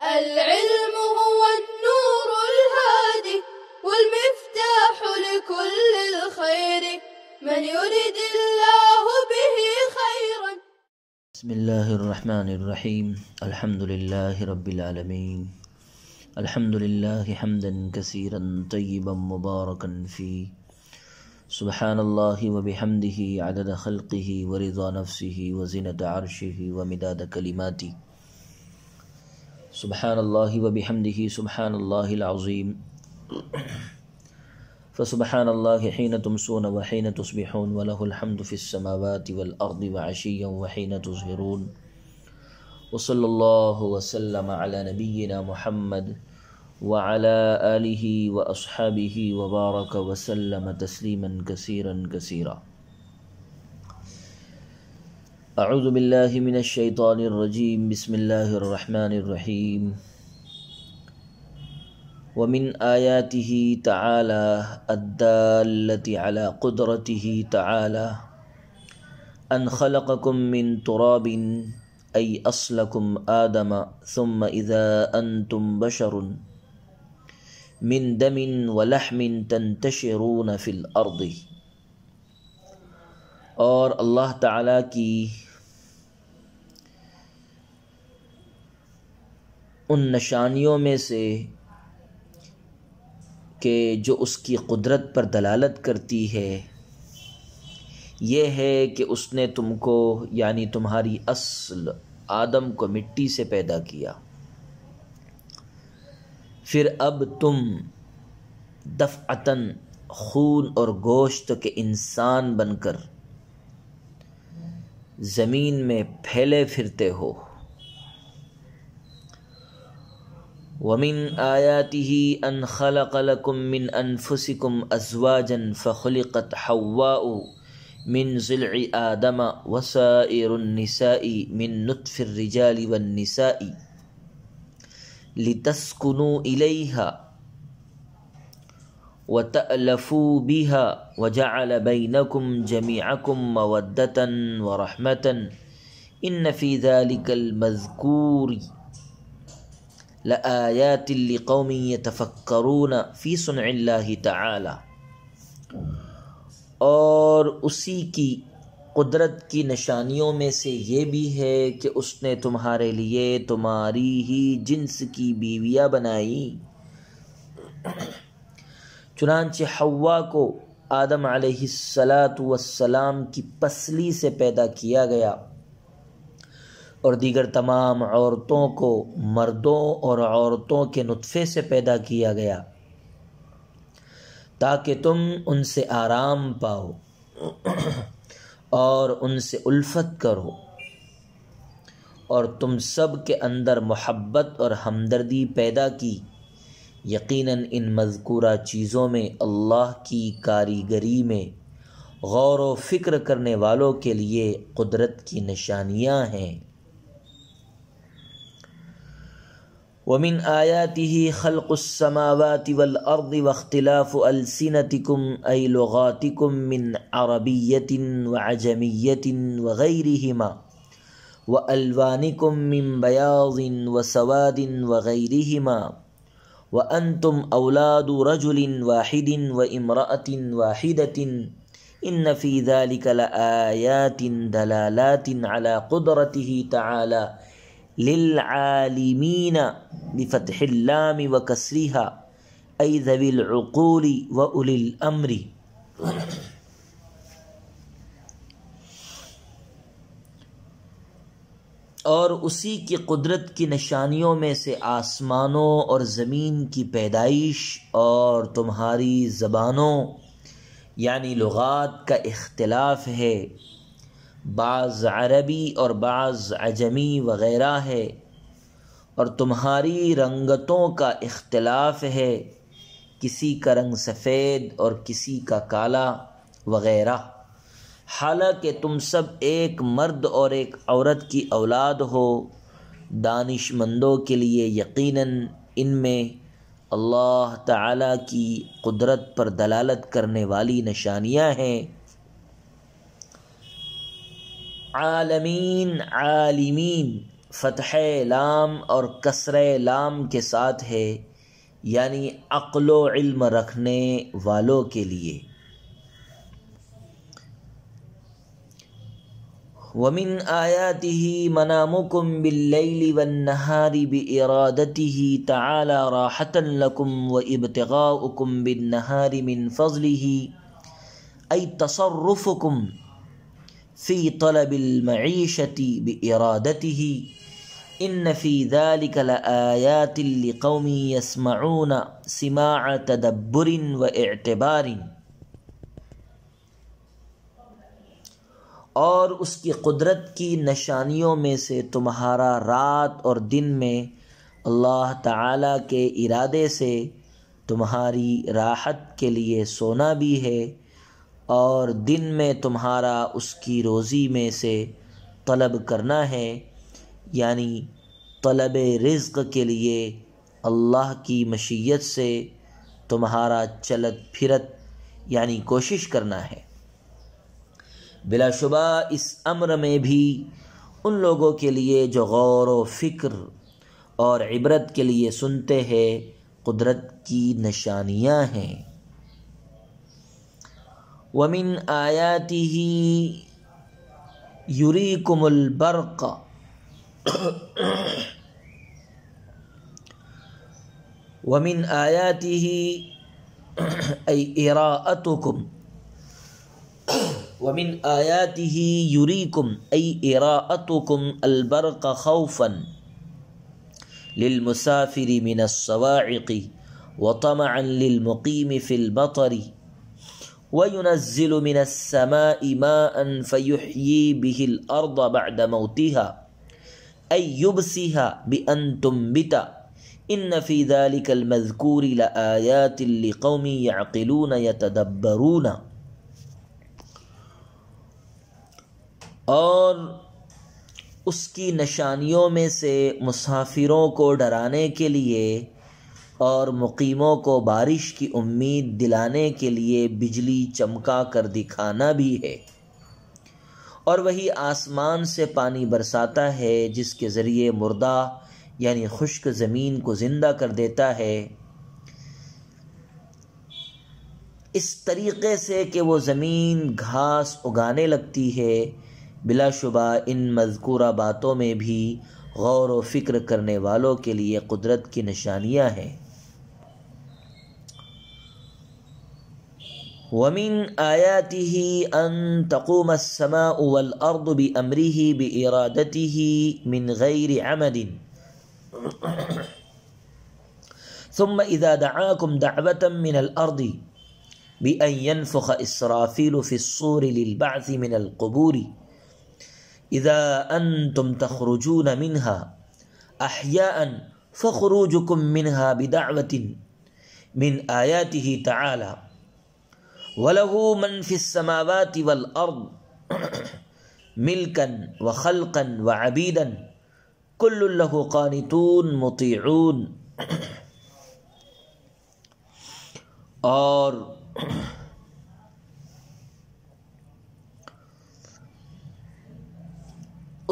العلم هو النور الهادي والمفتاح لكل الخير من يريد الله به خيرا. بسم الله الرحمن الرحيم. الحمد لله رب العالمين. الحمد لله حمدا كثيرا طيبا مباركا فيه. سبحان الله وبحمده عدد خلقه ورضا نفسه وزنة عرشه ومداد كلماته. سبحان الله وبحمده سبحان الله العظيم. فسبحان الله حين تمسون وحين تصبحون وله الحمد في السماوات والأرض وعشيا وحين تظهرون. وصلى الله وسلم على نبينا محمد وعلى آله وأصحابه وبارك وسلم تسليما كثيرا كثيرا. أعوذ بالله من الشيطان الرجيم. بسم الله الرحمن الرحيم. ومن آياته تعالى الدالة على قدرته تعالى أن خلقكم من تراب أي أصلكم آدم ثم إذا أنتم بشر من دم ولحم تنتشرون في الأرض. اور اللہ تعالیٰ کی ان نشانیوں میں سے کہ جو اس کی قدرت پر دلالت کرتی ہے یہ ہے کہ اس نے تم کو یعنی تمہاری اصل آدم کو مٹی سے پیدا کیا، پھر اب تم دفعتاً خون اور گوشت کے انسان بن کر زمین میں پھیلے پھرتے ہو. وَمِنْ آيَاتِهِ أَنْ خَلَقَ لَكُم مِّنْ أَنفُسِكُمْ أَزْوَاجًا فَخُلِقَتْ حَوَّاءُ مِنْ ضِلْعِ آدَمَ وَسَائِرُ النِّسَاءِ مِنْ نُطْفِ الرِّجَالِ وَالنِّسَاءِ لِتَسْكُنُوا إِلَيْهَا وَتَأْلَفُوا بِهَا وَجَعَلَ بَيْنَكُمْ جَمِيعَكُمْ مَوَدَّةً وَرَحْمَةً إِنَّ فِي ذَلِكَ الْمَذْكُورِ لآیات لقوم یتفکرون فی صنع اللہ تعالی. اور اسی کی قدرت کی نشانیوں میں سے یہ بھی ہے کہ اس نے تمہارے لیے تمہاری ہی جنس کی بیویاں بنائی. چنانچہ حوا کو آدم علیہ السلام کی پسلی سے پیدا کیا گیا اور دیگر تمام عورتوں کو مردوں اور عورتوں کے نطفے سے پیدا کیا گیا تاکہ تم ان سے آرام پاؤ اور ان سے الفت کرو، اور تم سب کے اندر محبت اور ہمدردی پیدا کی. یقیناً ان مذکورہ چیزوں میں اللہ کی کاریگری میں غور و فکر کرنے والوں کے لیے قدرت کی نشانیاں ہیں. وَمِنْ آيَاتِهِ خَلْقُ السَّمَاوَاتِ وَالْأَرْضِ وَاخْتِلَافُ أَلْسِنَتِكُمْ أَيْ لُغَاتِكُمْ مِنْ عَرَبِيَّةٍ وَعَجَمِيَّةٍ وَغَيْرِهِمَا وَأَلْوَانِكُمْ مِنْ بَيَاضٍ وَسَوَادٍ وَغَيْرِهِمَا وَأَنْتُمْ أَوْلَادُ رَجُلٍ وَاحِدٍ وَإِمْرَأَةٍ وَاحِدَةٍ إِنَّ فِي ذَلِكَ لَآيَاتٍ دَلَالَاتٍ عَلَى قُدْرَتِهِ تَعَالَى للعالمین بفتح اللام وکسرها ای ذوی العقول واولی الامر. اور اسی کی قدرت کی نشانیوں میں سے آسمانوں اور زمین کی پیدائش اور تمہاری زبانوں یعنی لغات کا اختلاف ہے، بعض عربی اور بعض عجمی وغیرہ ہے، اور تمہاری رنگتوں کا اختلاف ہے، کسی کا رنگ سفید اور کسی کا کالا وغیرہ. حالانکہ تم سب ایک مرد اور ایک عورت کی اولاد ہو. دانش مندوں کے لیے یقیناً ان میں اللہ تعالیٰ کی قدرت پر دلالت کرنے والی نشانیاں ہیں. عالمین عالمین فتح لام اور کسر لام کے ساتھ ہے، یعنی عقل و علم رکھنے والوں کے لیے۔ وَمِنْ آيَاتِهِ مَنَامُكُمْ بِاللَّيْلِ وَالنَّهَارِ بِإِرَادَتِهِ تَعَالَى رَاحَةً لَكُمْ وَإِبْتِغَاؤُكُمْ بِالنَّهَارِ مِنْ فَضْلِهِ أي تصرفكم في طلب المعيشة بإرادته إن في ذلك لآيات لقوم يسمعون سماع تدبر واعتبار۔ اور اس کی قدرت کی نشانیوں میں سے تمہارا رات اور دن میں اللہ تعالیٰ کے ارادے سے تمہاری راحت کے لیے سونا بھی ہے، اور دن میں تمہارا اس کی روزی میں سے طلب کرنا ہے، یعنی طلب رزق کے لیے اللہ کی مشیت سے تمہارا چلت پھرت یعنی کوشش کرنا ہے۔ بلا شبہ اس امر میں بھی ان لوگوں کے لیے جو غور و فکر اور عبرت کے لیے سنتے ہیں قدرت کی نشانیاں ہیں۔ وَمِنْ آيَاتِهِ يُرِيكُمُ الْبَرْقَ وَمِنْ آيَاتِهِ أي إراءتكم وَمِنْ آيَاتِهِ يُرِيكُمْ أي إراءتكم الْبَرْقَ خَوْفًا لِلْمُسَافِرِ مِنَ الصَّوَاعِقِ وَطَمَعًا لِلْمُقِيمِ فِي الْمَطَرِ وَيُنَزِّلُ مِنَ السَّمَاءِ مَاءً فَيُحْيِي بِهِ الْأَرْضَ بَعْدَ مَوْتِهَا أي يُبْسِهَا بِأَن تُنبِتَ إِنَّ فِي ذَلِكَ الْمَذْكُورِ لَآيَاتٍ لِقَوْمٍ يَعْقِلُونَ يَتَدَبَّرُونَ۔ اور اس کی نشانیوں میں سے مسافروں کو ڈرانے کے لیے اور مقیموں کو بارش کی امید دلانے کے لیے بجلی چمکا کر دکھانا بھی ہے، اور وہی آسمان سے پانی برساتا ہے جس کے ذریعے مردہ یعنی خشک زمین کو زندہ کر دیتا ہے، اس طریقے سے کہ وہ زمین گھاس اگانے لگتی ہے۔ بلا شبہ ان مذکورہ باتوں میں بھی غور و فکر کرنے والوں کے لیے قدرت کی نشانیاں ہیں۔ وَمِنْ آيَاتِهِ أَن تَقُومَ السَّمَاءُ وَالْأَرْضُ بِأَمْرِهِ بِإِرَادَتِهِ مِنْ غَيْرِ عَمَدٍ ثُمَّ إِذَا دَعَاكُمْ دَعْوَةً مِنَ الْأَرْضِ بِأَن يَنفُخَ إِسْرَافِيلُ فِي الصُّورِ لِلْبَعْثِ مِنَ الْقُبُورِ إِذَا أَنْتُمْ تَخْرُجُونَ مِنْهَا أَحْيَاءً فَخُرُوجُكُمْ مِنْهَا بِدَعْوَةٍ مِنْ آيَاتِهِ تَعَالَى وَلَهُ مَنْ فِي السَّمَاوَاتِ وَالْأَرْضِ مِلْكًا وَخَلْقًا وَعَبِيدًا كُلٌّ لَهُ قَانِتُونَ مُطِيعُونَ۔ اور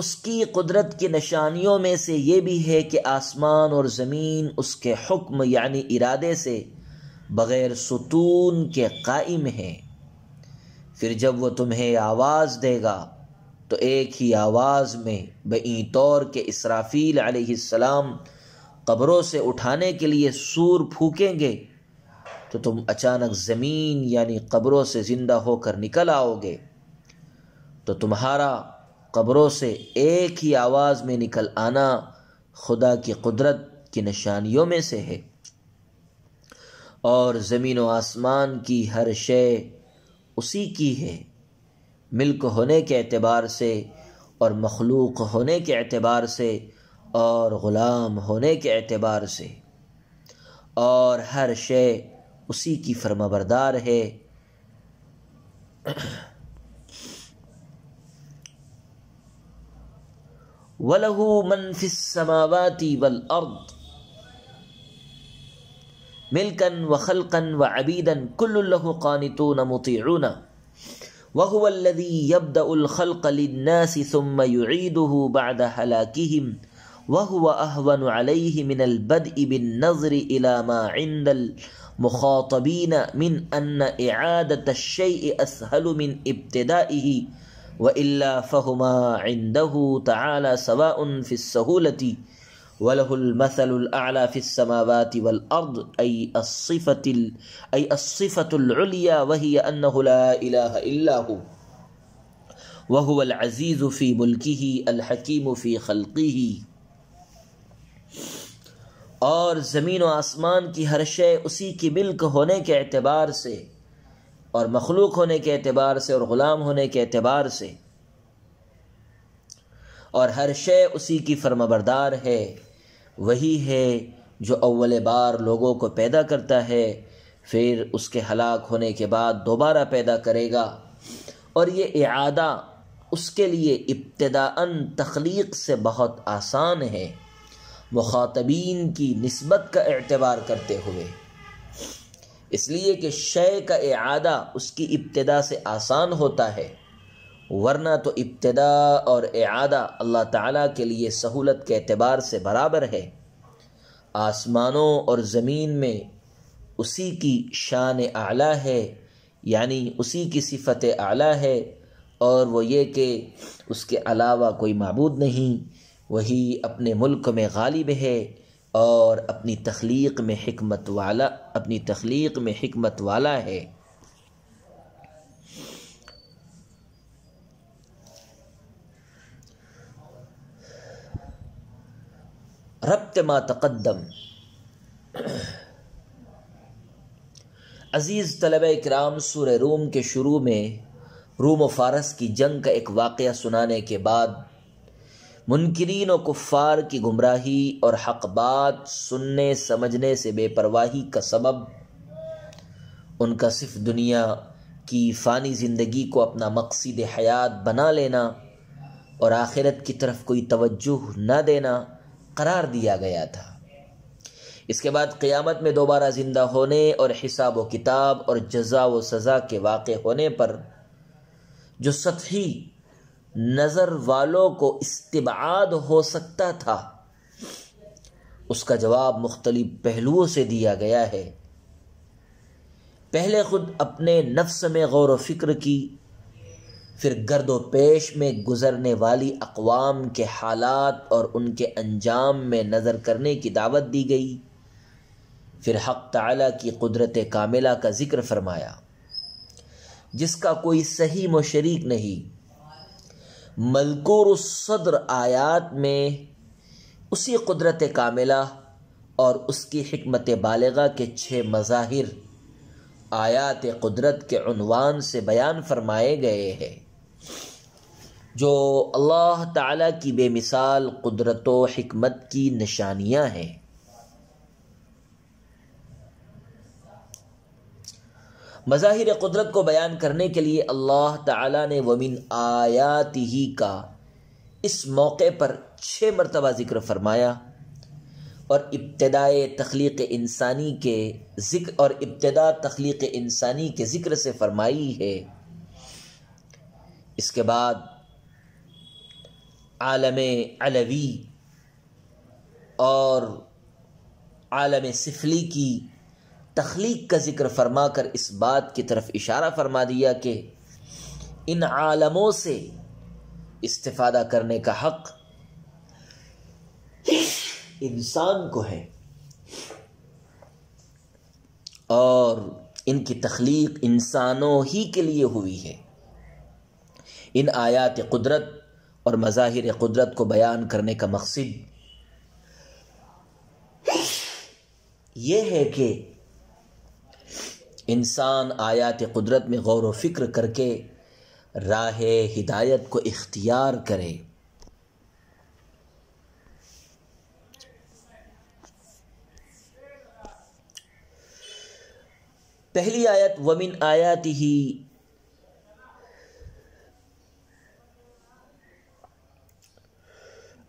اس کی قدرت کی نشانیوں میں سے یہ بھی ہے کہ آسمان اور زمین اس کے حکم یعنی ارادے سے بغیر ستون کے قائم ہیں۔ پھر جب وہ تمہیں آواز دے گا تو ایک ہی آواز میں بئیں طور کہ اسرافیل علیہ السلام قبروں سے اٹھانے کے لیے سور پھونکیں گے تو تم اچانک زمین یعنی قبروں سے زندہ ہو کر نکل آؤ گے، تو تمہارا قبروں سے ایک ہی آواز میں نکل آنا خدا کی قدرت کی نشانیوں میں سے ہے۔ اور زمین و آسمان کی ہر شے اسی کی ہے، ملک ہونے کے اعتبار سے اور مخلوق ہونے کے اعتبار سے اور غلام ہونے کے اعتبار سے، اور ہر شے اسی کی فرمانبردار ہے۔ وَلَهُ مَنْ فِي السَّمَاوَاتِ وَالْأَرْضِ مِلْكًا وَخَلْقًا وَعَبِيدًا كُلٌّ لَهُ قَانِتُونَ مُطِيعُونَ وهو الذي يبدأ الخلق للناس ثم يعيده بعد هلاكهم وهو أهون عليه من البدء بالنظر إلى ما عند المخاطبين من أن إعادة الشيء أسهل من ابتدائه وإلا فهما عنده تعالى سواء في السهولة وله المثل الأعلى في السماوات والأرض أي الصفة العليا وهي أنه لا إله إلا هو وهو العزيز في ملكه الحكيم في خلقه. اور زمین و آسمان کی ہر شے اسی کی ملک ہونے کے اعتبار سے اور مخلوق ہونے کے اعتبار سے اور غلام ہونے کے اعتبار سے، اور ہر شے اسی کی فرمانبردار ہے. وہی ہے جو اول بار لوگوں کو پیدا کرتا ہے، پھر اس کے ہلاک ہونے کے بعد دوبارہ پیدا کرے گا، اور یہ اعادہ اس کے لیے ابتداءً تخلیق سے بہت آسان ہے مخاطبین کی نسبت کا اعتبار کرتے ہوئے، اس لیے کہ شے کا اعادہ اس کی ابتدا سے آسان ہوتا ہے، ورنہ تو ابتدا اور اعادہ اللہ تعالیٰ کے لیے سہولت کے اعتبار سے برابر ہے. آسمانوں اور زمین میں اسی کی شان اعلیٰ ہے، یعنی اسی کی صفت اعلیٰ ہے، اور وہ یہ کہ اس کے علاوہ کوئی معبود نہیں. وہی اپنے ملک میں غالب ہے اور اپنی تخلیق میں حکمت والا ہے. ربط ما تقدم. عزیز طلبہ کرام، سورہ روم کے شروع میں روم و فارس کی جنگ کا ایک واقعہ سنانے کے بعد منکرین و کفار کی گمراہی اور حق بات سننے سمجھنے سے بے پرواہی کا سبب ان کا صرف دنیا کی فانی زندگی کو اپنا مقصد حیات بنا لینا اور آخرت کی طرف کوئی توجہ نہ دینا قرار دیا گیا تھا. اس کے بعد قیامت میں دوبارہ زندہ ہونے اور حساب و کتاب اور جزا و سزا کے واقع ہونے پر جو سطحی نظر والوں کو استبعاد ہو سکتا تھا، اس کا جواب مختلف پہلوؤں سے دیا گیا ہے. پہلے خود اپنے نفس میں غور و فکر کی، پھر گرد و پیش میں گزرنے والی اقوام کے حالات اور ان کے انجام میں نظر کرنے کی دعوت دی گئی، پھر حق تعالیٰ کی قدرت کاملہ کا ذکر فرمایا جس کا کوئی صحیح و شریک نہیں. مذکور الصدر آیات میں اسی قدرت کاملہ اور اس کی حکمت بالغہ کے 6 مظاہر آیات قدرت کے عنوان سے بیان فرمائے گئے ہیں، جو اللہ تعالیٰ کی بے مثال قدرت و حکمت کی نشانیاں ہیں. مظاہر قدرت کو بیان کرنے کے لیے اللہ تعالیٰ نے وَمِنْ آیاتِهِ کا اس موقع پر 6 مرتبہ ذکر فرمایا، اور ابتدا تخلیق انسانی کے ذکر سے فرمائی ہے. اس کے بعد عالم علوی اور عالم سفلی کی تخلیق کا ذکر فرما کر اس بات کی طرف اشارہ فرما دیا کہ ان عالموں سے استفادہ کرنے کا حق انسان کو ہے، اور ان کی تخلیق انسانوں ہی کے لیے ہوئی ہے. ان آیات قدرت اور مظاہر قدرت کو بیان کرنے کا مقصد یہ ہے کہ انسان آیات قدرت میں غور و فکر کر کے راہ ہدایت کو اختیار کرے. پہلی آیت وَمِنْ آیَاتِهِ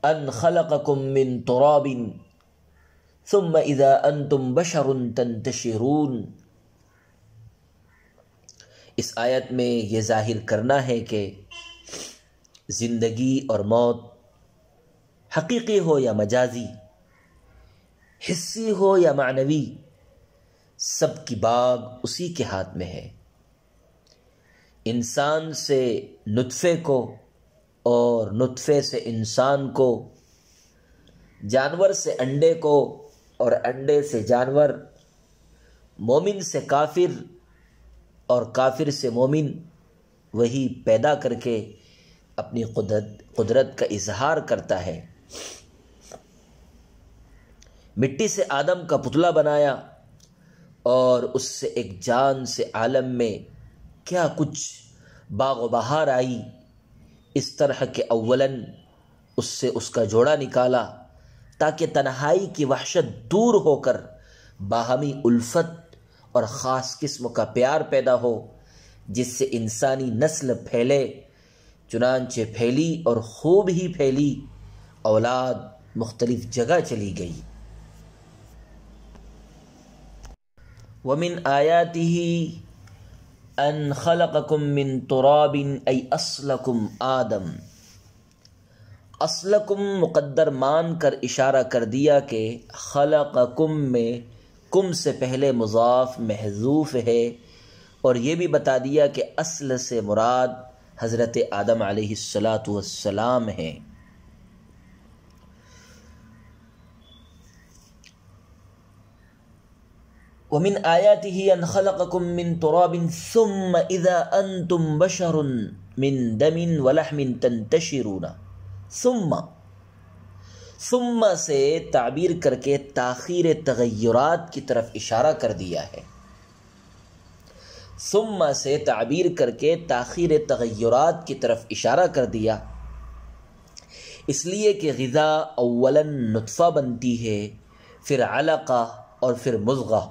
أَنْ خَلَقَكُم مِّن تُرَابٍ ثُمَّ إِذَا أَنْتُمْ بَشَرٌ تَنْتَشِرُونَ. اس آیت میں یہ ظاہر کرنا ہے کہ زندگی اور موت حقیقی ہو یا مجازی، حسی ہو یا معنوی، سب کی باغ اسی کے ہاتھ میں ہے۔ انسان سے نطفے کو اور نطفے سے انسان کو، جانور سے انڈے کو اور انڈے سے جانور، مومن سے کافر اور کافر سے مومن، وہی پیدا کر کے اپنی قدرت کا اظہار کرتا ہے۔ مٹی سے آدم کا پتلا بنایا اور اس سے ایک جان سے عالم میں کیا کچھ باغ و بہار آئی، اس طرح کہ اولاً اس سے اس کا جوڑا نکالا تاکہ تنہائی کی وحشت دور ہو کر باہمی الفت اور خاص قسم کا پیار پیدا ہو، جس سے انسانی نسل پھیلے۔ چنانچہ پھیلی اور خوب ہی پھیلی، اولاد مختلف جگہ چلی گئی۔ وَمِنْ آيَاتِهِ أَنْ خَلَقَكُم مِّن تُرَابٍ أَيْ أَصْلَكُمْ آدَمَ۔ اصلکم مقدر مان کر اشارہ کر دیا کہ خلقکم میں کم سے پہلے مضاف محذوف ہے، اور یہ بھی بتا دیا کہ اصل سے مراد حضرت آدم علیہ السلام ہیں۔ وَمِنْ آيَاتِهِ أَنْ خَلَقَكُم مِّن تُرَابٍ ثُمَّ إِذَا أَنْتُمْ بَشَرٌ مِّن دَمٍ وَلَحْمٍ تَنْتَشِرُونَ۔ ثم سے تعبیر کر کے تاخیر تغیرات کی طرف اشارہ کر دیا ہے۔ ثم سے تعبیر کر کے تاخیر تغیرات کی طرف اشارہ کر دیا، اس لیے کہ غذا اولاً نطفہ بنتی ہے، پھر علقہ اور پھر مضغہ،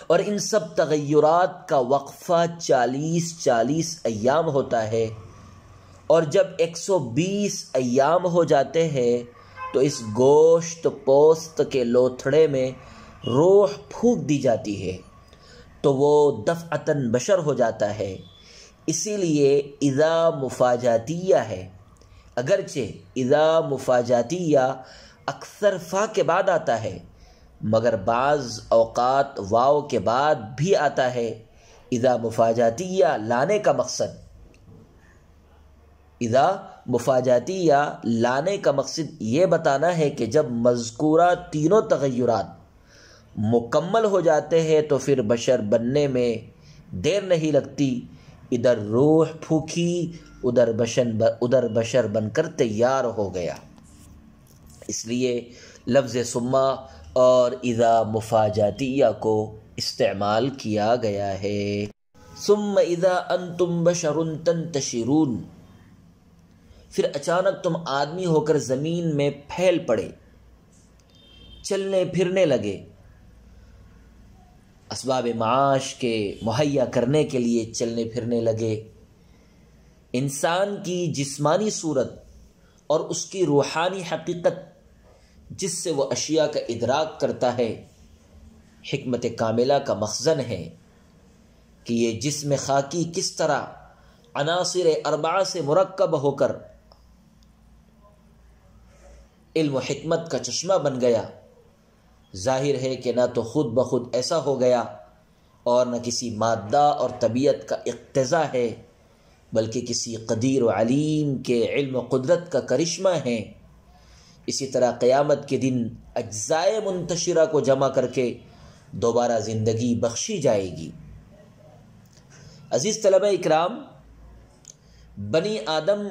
اور ان سب تغیرات کا وقفہ 40 ایام ہوتا ہے، اور جب 120 ایام ہو جاتے ہیں تو اس گوشت پوست کے لوتھڑے میں روح پھونک دی جاتی ہے تو وہ دفعتاً بشر ہو جاتا ہے۔ اسی لیے اذا مفاجاتیہ ہے، اگرچہ اذا مفاجاتیہ اکثر فا کے بعد آتا ہے، مگر بعض اوقات واو کے بعد بھی آتا ہے۔ اذا مفاجاتیہ لانے کا مقصد، اذا مفاجاتیہ لانے کا مقصد یہ بتانا ہے کہ جب مذکورہ تینوں تغیرات مکمل ہو جاتے ہیں تو پھر بشر بننے میں دیر نہیں لگتی، ادھر روح پھونکی ادھر بشر بن کر تیار ہو گیا۔ اس لیے لفظ ثم اور اذا مفاجاتیہ کو استعمال کیا گیا ہے۔ ثم اذا انتم بشر تنتشرون، پھر اچانک تم آدمی ہو کر زمین میں پھیل پڑے، چلنے پھرنے لگے، اسباب معاش کے مہیا کرنے کے لیے چلنے پھرنے لگے۔ انسان کی جسمانی صورت اور اس کی روحانی حقیقت جس سے وہ اشیاء کا ادراک کرتا ہے، حکمت کاملہ کا مخزن ہے کہ یہ جسم خاکی کس طرح عناصر اربعہ سے مرکب ہو کر علم و حکمت کا چشمہ بن گیا۔ ظاہر ہے کہ نہ تو خود بخود ایسا ہو گیا اور نہ کسی مادہ اور طبیعت کا اقتضا ہے، بلکہ کسی قدیر و علیم کے علم و قدرت کا کرشمہ ہے۔ اسی طرح قیامت کے دن اجزائے منتشرہ کو جمع کر کے دوبارہ زندگی بخشی جائے گی۔ عزیز طلبہ اکرام، بنی آدم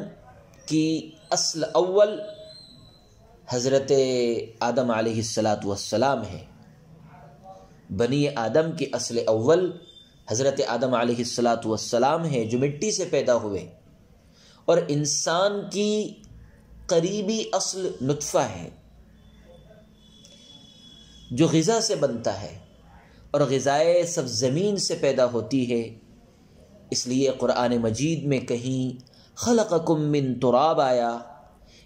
کی اصل اول حضرت آدم علیہ السلام ہے۔ بنی آدم کی اصل اول حضرت آدم علیہ السلام ہے جو مٹی سے پیدا ہوئے، اور انسان کی قریبی اصل نطفہ ہے جو غذا سے بنتا ہے، اور غذائے سب زمین سے پیدا ہوتی ہے۔ اس لیے قرآن مجید میں کہیں خلقکم من تراب آیا،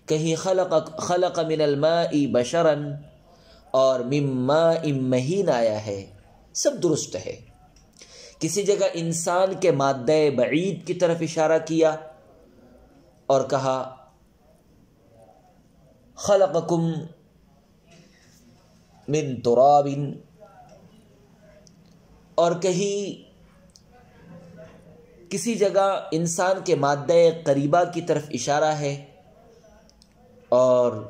کہیں خلق من الماء بشرا، اور من ماء مہین آیا ہے۔ سب درست ہے کسی جگہ انسان کے مادہ بعید کی طرف اشارہ کیا اور کہا خلقکم من تراب، اور کہیں کسی جگہ انسان کے مادہ قریبہ کی طرف اشارہ ہے اور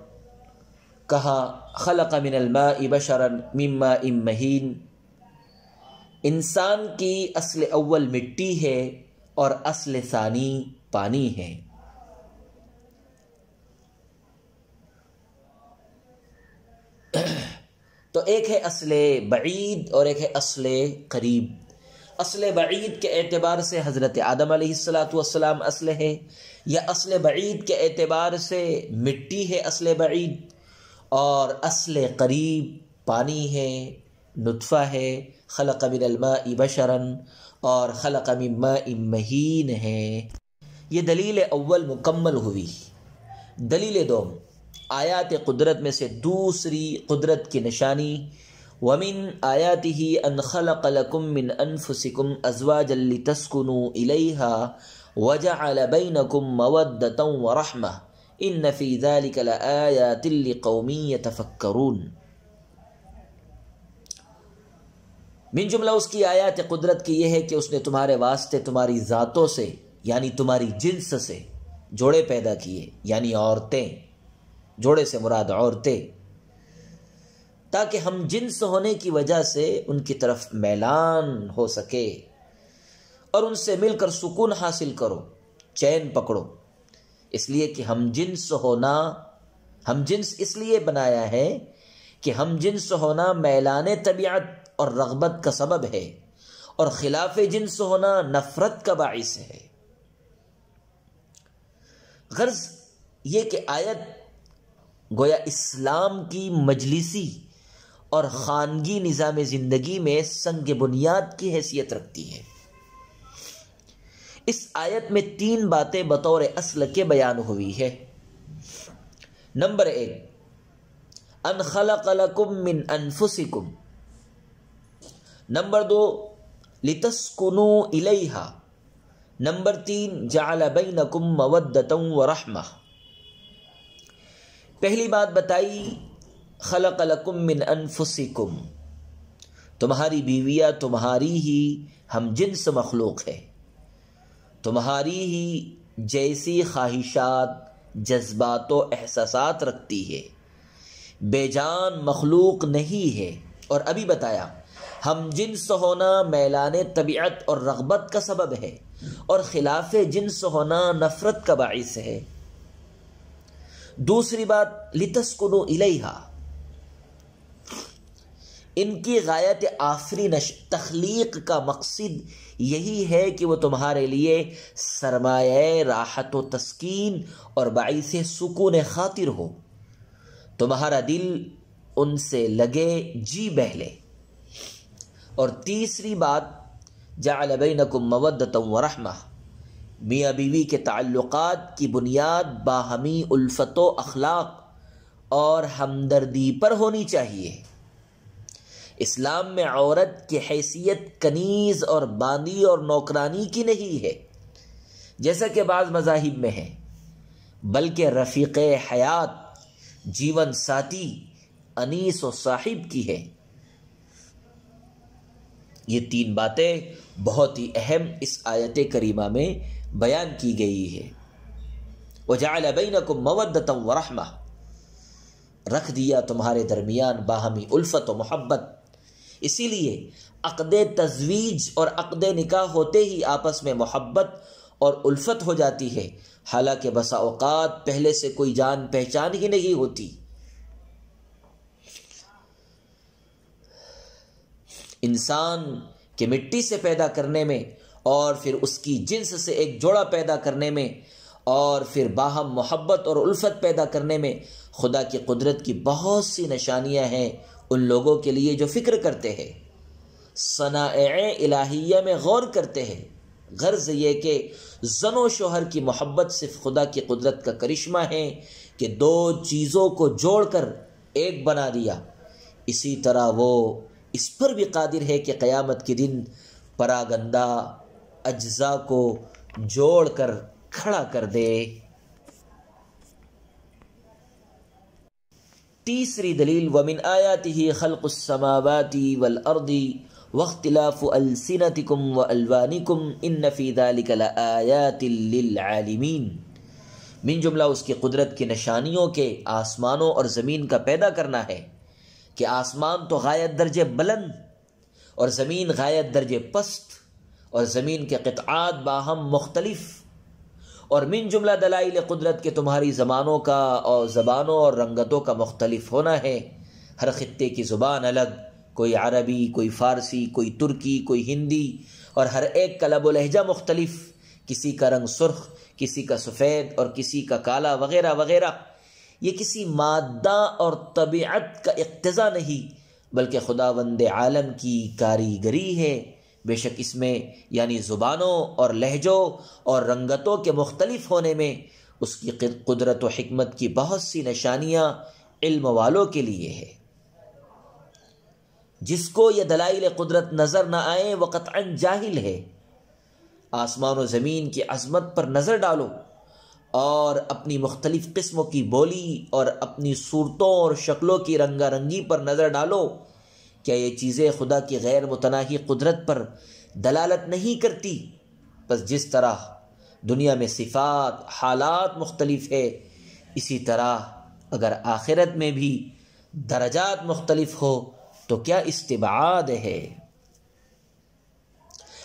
کہا خلق من الماء بشرا من ماء مہین، انسان کی اصل اول مٹی ہے اور اصل ثانی پانی ہے۔ تو ایک ہے اصل بعید اور ایک ہے اصل قریب۔ اصل بعید کے اعتبار سے حضرت آدم علیہ السلام اصل ہے، یا اصل بعید کے اعتبار سے مٹی ہے اصل بعید، اور اصل قریب پانی ہے، نطفہ ہے، خلق من الماء بشرا اور خلق من ماء مہین ہے۔ یہ دلیل اول مکمل ہوئی۔ دلیل دوم، آیات قدرت میں سے دوسری قدرت کی نشانی وَمِنْ آيَاتِهِ أَنْ خَلَقَ لَكُم مِّنْ أَنفُسِكُمْ أَزْوَاجًا لِتَسْكُنُوا إِلَيْهَا وَجَعَلَ بَيْنَكُم مَّوَدَّةً وَرَحْمَةً إِنَّ فِي ذَلِكَ لَآيَاتٍ لِقَوْمٍ يَتَفَكَّرُونَ۔ من جملہ اس کی آیات قدرت کی یہ ہے کہ اس نے تمہارے واسطے تمہاری ذاتوں سے یعنی تمہاری جنس سے جوڑے پیدا کیے، یعنی عورتیں، جوڑے سے مراد عورتیں، تاکہ ہم جنس ہونے کی وجہ سے ان کی طرف میلان ہو سکے اور ان سے مل کر سکون حاصل کرو، چین پکڑو۔ اس لیے کہ ہم جنس اس لیے بنایا ہے کہ ہم جنس ہونا میلان طبیعت اور رغبت کا سبب ہے، اور خلاف جنس ہونا نفرت کا باعث ہے۔ غرض یہ کہ آیت گویا اسلام کی مجلسی اور خانگی نظام زندگی میں سنگ بنیاد کی حیثیت رکھتی ہے۔ اس آیت میں 3 باتیں بطور اصل کے بیان ہوئی ہے۔ نمبر 1، ان خلق لکم من انفسکم۔ نمبر 2، لتسکنوا الیہا۔ نمبر 3، جعل بینکم مودۃ ورحمہ۔ پہلی بات بتائی خلق لکم من انفسکم، تمہاری بیویاں تمہاری ہی ہم جنس مخلوق ہے، تمہاری ہی جیسی خواہشات، جذبات و احساسات رکھتی ہے، بے جان مخلوق نہیں ہے۔ اور ابھی بتایا ہم جنس ہونا میلان طبیعت اور رغبت کا سبب ہے، اور خلاف جنس ہونا نفرت کا باعث ہے۔ دوسری بات لتسکنوا الیہا، ان کی غایت آفرین تخلیق کا مقصد یہی ہے کہ وہ تمہارے لیے سرمایہ راحت و تسکین اور باعث سکون خاطر ہو، تمہارا دل ان سے لگے، جی بہلے۔ اور تیسری بات جعل بینکم مودۃ ورحمہ، میاں بیوی کے تعلقات کی بنیاد باہمی الفت و اخلاق اور ہمدردی پر ہونی چاہیے۔ اسلام میں عورت کی حیثیت کنیز اور باندی اور نوکرانی کی نہیں ہے جیسا کہ بعض مذاہب میں ہے، بلکہ رفیق حیات، جیون ساتھی، انیس و صاحب کی ہے۔ یہ 3 باتیں بہت ہی اہم اس آیت کریمہ میں بیان کی گئی ہے۔ وَجَعَلَ بَيْنَكُمْ مَوَدَّةً وَرَحْمَةً، رکھ دیا تمہارے درمیان باہمی الفت و محبت۔ اسی لیے عقد تزویج اور عقد نکاح ہوتے ہی آپس میں محبت اور الفت ہو جاتی ہے، حالانکہ بسا اوقات پہلے سے کوئی جان پہچان ہی نہیں ہوتی۔ انسان کے مٹی سے پیدا کرنے میں اور پھر اس کی جنس سے ایک جوڑا پیدا کرنے میں اور پھر باہم محبت اور الفت پیدا کرنے میں خدا کی قدرت کی بہت سی نشانیاں ہیں ان لوگوں کے لیے جو فکر کرتے ہیں، صنائع الہیہ میں غور کرتے ہیں۔ غرض یہ کہ زن و شوہر کی محبت صرف خدا کی قدرت کا کرشمہ ہے کہ 2 چیزوں کو جوڑ کر ایک بنا دیا۔ اسی طرح وہ اس پر بھی قادر ہے کہ قیامت کے دن پراگندہ اجزاء کو جوڑ کر کھڑا کر دے۔ تیسری دلیل وَمِنْ آيَاتِهِ خَلْقُ السَّمَاوَاتِ وَالْأَرْضِ وَاخْتِلَافُ أَلْسِنَتِكُمْ وَأَلْوَانِكُمْ إِنَّ فِي ذَلِكَ لَآيَاتٍ لِلْعَالِمِينَ۔ من جملہ اس کی قدرت کی نشانیوں کے آسمانوں اور زمین کا پیدا کرنا ہے کہ آسمان تو غایت درجے بلند اور زمین غایت درجے پست، اور زمین کے قطعات باہم مختلف، اور من جملہ دلائل قدرت کے تمہاری زبانوں اور رنگتوں کا مختلف ہونا ہے۔ ہر خطے کی زبان الگ، کوئی عربی، کوئی فارسی، کوئی ترکی، کوئی ہندی، اور ہر ایک کا لب و لہجہ مختلف، کسی کا رنگ سرخ، کسی کا سفید اور کسی کا کالا وغیرہ وغیرہ۔ یہ کسی مادہ اور طبیعت کا اقتضا نہیں بلکہ خداوند عالم کی کاریگری ہے۔ بے شک اس میں یعنی زبانوں اور لہجوں اور رنگتوں کے مختلف ہونے میں اس کی قدرت و حکمت کی بہت سی نشانیاں علم والوں کے لیے ہے۔ جس کو یہ دلائل قدرت نظر نہ آئے وہ قطعاً جاہل ہے۔ آسمان و زمین کی عظمت پر نظر ڈالو اور اپنی مختلف قسموں کی بولی اور اپنی صورتوں اور شکلوں کی رنگا رنگی پر نظر ڈالو۔ کیا یہ چیزیں خدا کی غیر متناہی قدرت پر دلالت نہیں کرتی؟ بس جس طرح دنیا میں صفات، حالات مختلف ہے، اسی طرح اگر آخرت میں بھی درجات مختلف ہو تو کیا استبعاد ہے؟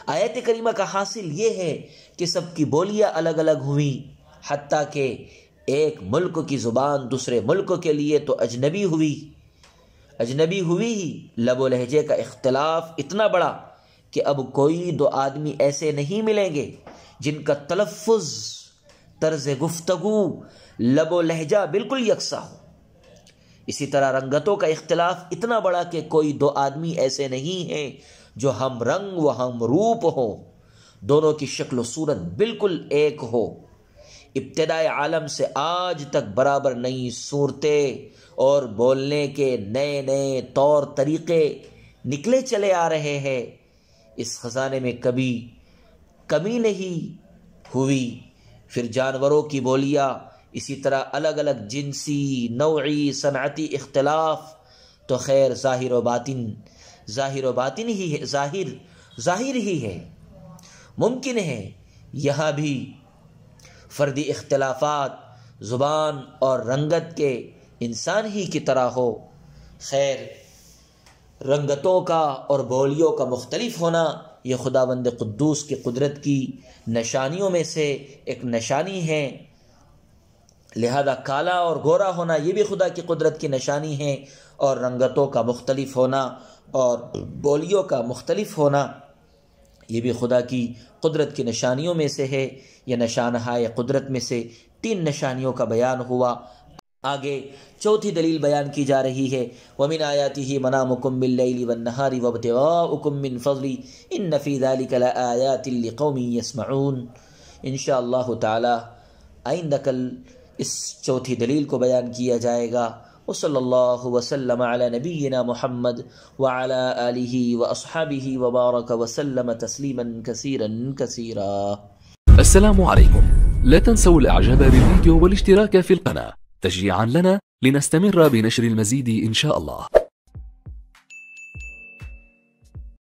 آیت کریمہ کا حاصل یہ ہے کہ سب کی بولیاں الگ الگ ہوئیں، حتیٰ کہ ایک ملک کی زبان دوسرے ملک کے لیے تو اجنبی ہوئی ہی، لب و لہجے کا اختلاف اتنا بڑا کہ اب کوئی دو آدمی ایسے نہیں ملیں گے جن کا تلفظ، طرز گفتگو، لب و لہجہ بالکل یکساں ہو۔ اسی طرح رنگتوں کا اختلاف اتنا بڑا کہ کوئی دو آدمی ایسے نہیں ہیں جو ہم رنگ و ہم روپ ہو، دونوں کی شکل و صورت بالکل ایک ہو۔ ابتدائے عالم سے آج تک برابر نئی صورتیں اور بولنے کے نئے نئے طور طریقے نکلے چلے آ رہے ہیں۔ اس خزانے میں کبھی کمی نہیں ہوئی۔ پھر جانوروں کی بولیاں، اسی طرح الگ الگ جنسی، نوعی، صنعتی اختلاف، تو خیر ظاہر و باطن ہی ہے، ظاہر ہی ہے۔ ممکن ہے یہاں بھی فردی اختلافات زبان اور رنگت کے انسان ہی کی طرح ہو۔ خیر رنگتوں کا اور بولیوں کا مختلف ہونا یہ خداوند قدوس کی قدرت کی نشانیوں میں سے ایک نشانی ہے، لہذا کالا اور گورا ہونا یہ بھی خدا کی قدرت کی نشانی ہے، اور رنگتوں کا مختلف ہونا اور بولیوں کا مختلف ہونا یہ بھی خدا کی قدرت کی نشانیوں میں سے ہے۔ یہ نشانہائے قدرت میں سے 3 نشانیوں کا بیان ہوا۔ آگے چوتھی دلیل بیان کی جا رہی ہے، وَمِنْ آيَاتِهِ مَنَامُكُمْ بِاللَّيْلِ وَالنَّهَارِ وَابْتِغَاؤُكُمْ مِنْ فَضْلِهِ إِنَّ فِي ذَلِكَ لَآيَاتٍ لِقَوْمٍ يَسْمَعُونَ۔ انشاءاللہ تعالی آئندہ کل اس چوتھی دلیل کو بیان کیا جائے گا۔ وصلی اللہ وسلم علی نبینا محمد وعلی آلہ واصحابہ وبارک وسلم تسلیما کثیرا کثیرا۔ السلام عليكم. لا تنسوا الاعجاب بالفيديو والاشتراك في القناة تشجيعا لنا لنستمر بنشر المزيد إن شاء الله.